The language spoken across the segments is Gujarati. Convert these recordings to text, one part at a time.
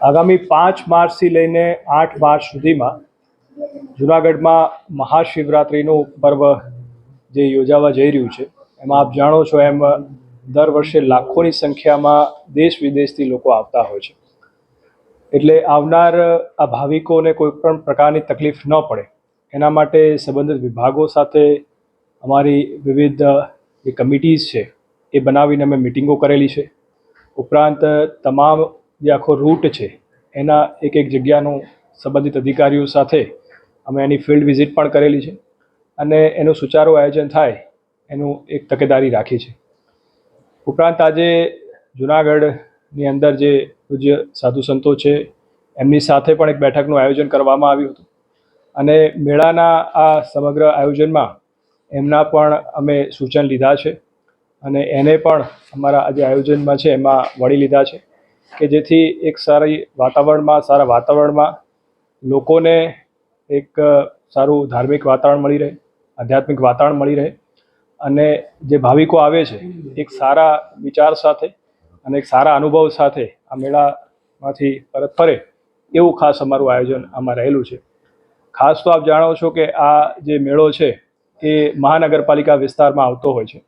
આગામી 5 માર્ચથી લઈને 8 માર્ચ સુધીમાં જૂનાગઢમાં મહાશિવરાત્રિનું પર્વ જે યોજાવા જઈ રહ્યું છે, એમાં આપ જાણો છો એમ દર વર્ષે લાખોની સંખ્યામાં દેશ વિદેશથી લોકો આવતા હોય છે. એટલે આવનાર આ ભાવિકોને કોઈ પણ પ્રકારની તકલીફ ન પડે એના માટે સંબંધિત વિભાગો સાથે અમારી વિવિધ જે કમિટીઝ છે એ બનાવીને અમે મિટિંગો કરેલી છે. ઉપરાંત તમામ જે આખો રૂટ છે એના એક જગ્યાનું સંબંધિત અધિકારીઓ સાથે અમે એની ફિલ્ડ વિઝિટ પણ કરેલી છે અને એનું સુચારું આયોજન થાય એનું એક તકેદારી રાખી છે. ઉપરાંત આજે જૂનાગઢની અંદર જે પૂજ્ય સાધુ સંતો છે એમની સાથે પણ એક બેઠકનું આયોજન કરવામાં આવ્યું હતું અને મેળાના આ સમગ્ર આયોજનમાં એમના પણ અમે સૂચન લીધા છે અને એને પણ અમારા જે આયોજનમાં છે એમાં વળી લીધા છે કે જેથી એક સારા વાતાવરણમાં લોકોને એક સારું ધાર્મિક વાતાવરણ મળી રહે, આધ્યાત્મિક વાતાવરણ મળી રહે અને જે ભાવિકો આવે છે એક સારા વિચાર સાથે અને એક સારા અનુભવ સાથે આ મેળામાંથી પરત ફરે એવું ખાસ અમારું આયોજન આમાં રહેલું છે. ખાસ તો આપ જાણો છો કે આ જે મેળો છે એ મહાનગરપાલિકા વિસ્તારમાં આવતો હોય છે,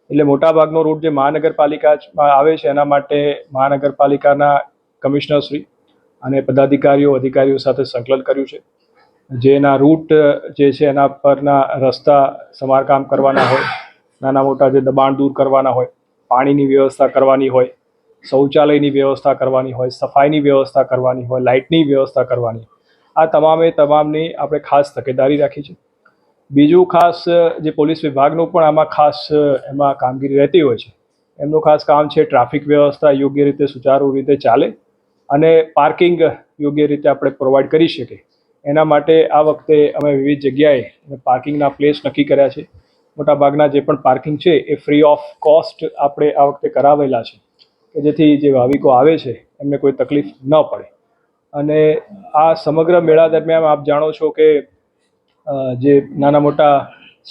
એટલે મોટાભાગનો રૂટ જે મહાનગરપાલિકામાં આવે છે એના માટે મહાનગરપાલિકાના કમિશનરશ્રી અને અધિકારીઓ સાથે સંકલન કર્યું છે. જેના રૂટ જે છે એના પરના રસ્તા સમારકામ કરવાના હોય, નાના મોટા જે દબાણ દૂર કરવાના હોય, પાણીની વ્યવસ્થા કરવાની હોય, શૌચાલયની વ્યવસ્થા કરવાની હોય, સફાઈની વ્યવસ્થા કરવાની હોય, લાઇટની વ્યવસ્થા કરવાની, આ તમામની આપણે ખાસ તકેદારી રાખી છે. બીજું ખાસ જે પોલીસ વિભાગનું પણ આમાં ખાસ એમાં કામગીરી રહેતી હોય છે. એમનું ખાસ કામ છે ટ્રાફિક વ્યવસ્થા યોગ્ય રીતે સુચારુ રીતે ચાલે અને પાર્કિંગ યોગ્ય રીતે આપણે પ્રોવાઈડ કરી શકીએ એના માટે આ વખતે અમે વિવિધ જગ્યાએ પાર્કિંગના પ્લેસ નક્કી કર્યા છે. મોટાભાગના જે પણ પાર્કિંગ છે એ ફ્રી ઓફ કોસ્ટ આપણે આ વખતે કરાવેલા છે કે જેથી જે ભાવિકો આવે છે એમને કોઈ તકલીફ ન પડે. અને આ સમગ્ર મેળા દરમિયાન આપ જાણો છો કે જે નાના મોટા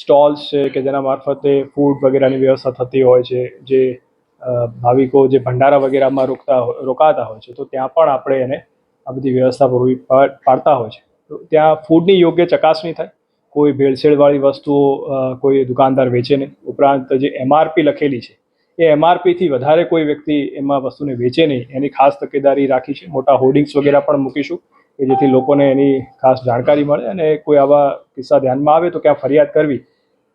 સ્ટોલ્સ છે કે જેના મારફતે ફૂડ વગેરેની વ્યવસ્થા થતી હોય છે, જે ભાવિકો જે ભંડારા વગેરેમાં રોકાતા હોય છે તો ત્યાં પણ આપણે એને આ બધી વ્યવસ્થા પૂરી પાડતા હોય છે. તો ત્યાં ફૂડની યોગ્ય ચકાસણી થાય, કોઈ ભેળસેળવાળી વસ્તુઓ કોઈ દુકાનદાર વેચે નહીં. ઉપરાંત જે MRP લખેલી છે એ MRPથી વધારે કોઈ વ્યક્તિ એમાં વસ્તુને વેચે નહીં એની ખાસ તકેદારી રાખી છે. મોટા હોર્ડિંગ્સ વગેરે પણ મૂકીશું કે જેથી લોકોને એની ખાસ જાણકારી મળે અને કોઈ આવા કિસ્સા ધ્યાનમાં આવે તો ક્યાં ફરિયાદ કરવી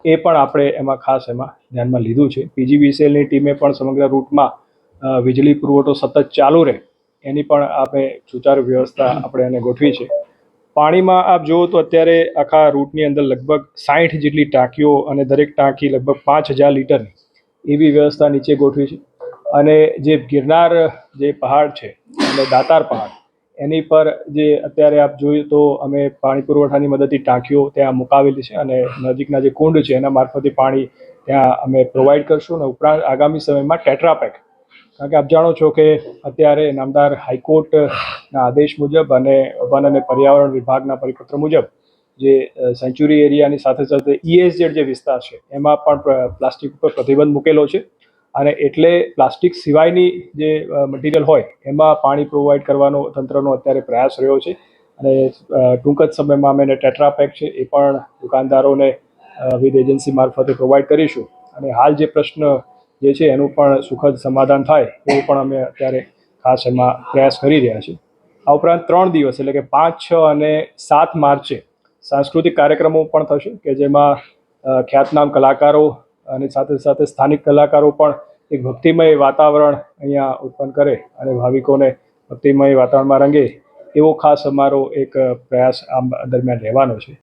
એ પણ આપણે એમાં ખાસ ધ્યાનમાં લીધું છે. PGVCLની ટીમે પણ સમગ્ર રૂટમાં વીજળી પુરવઠો સતત ચાલુ રહે એની પણ આપણે સુચારુ વ્યવસ્થા આપણે એને ગોઠવી છે. પાણીમાં આપ જુઓ તો અત્યારે આખા રૂટની અંદર લગભગ 60 જેટલી ટાંકીઓ અને દરેક ટાંકી લગભગ 5000 લીટરની એવી વ્યવસ્થા નીચે ગોઠવી છે. અને જે ગિરનાર જે પહાડ છે અને દાતાર પહાડ એની પર જે અત્યારે આપ જોઈએ તો અમે પાણી પુરવઠાની મદદથી ટાંકીઓ ત્યાં મુકાવેલી છે અને નજીકના જે કુંડ છે એના મારફતે પાણી ત્યાં અમે પ્રોવાઈડ કરશું. અને ઉપરાંત આગામી સમયમાં ટેટ્રાપેક, કારણ કે આપ જાણો છો કે અત્યારે નામદાર હાઈકોર્ટના આદેશ મુજબ અને વન અને પર્યાવરણ વિભાગના પરિપત્ર મુજબ જે સેન્ચ્યુરી એરિયાની સાથે સાથે ESZ જે વિસ્તાર છે એમાં પણ પ્લાસ્ટિક ઉપર પ્રતિબંધ મૂકેલો છે અને એટલે પ્લાસ્ટિક સિવાયની જે મટીરિયલ હોય એમાં પાણી પ્રોવાઈડ કરવાનો તંત્રનો અત્યારે પ્રયાસ રહ્યો છે. અને ટૂંક જ સમયમાં અમે ટેટ્રાપેક છે એ પણ દુકાનદારોને વિવિધ એજન્સી મારફતે પ્રોવાઈડ કરીશું અને હાલ જે પ્રશ્ન જે છે એનું પણ સુખદ સમાધાન થાય એવું પણ અમે અત્યારે ખાસ એમાં પ્રયાસ કરી રહ્યા છીએ. આ ઉપરાંત 3 દિવસ એટલે કે 5, 6 અને 7 માર્ચે સાંસ્કૃતિક કાર્યક્રમો પણ થશે કે જેમાં ખ્યાતનામ કલાકારો અને સાથે સાથે સ્થાનિક કલાકારો પણ એક ભક્તિમય વાતાવરણ અહીંયા ઉત્પન્ન કરે અને ભાવિકોને ભક્તિમય વાતાવરણમાં રંગે એવો ખાસ અમારો એક પ્રયાસ આ દરમિયાન રહેવાનો છે.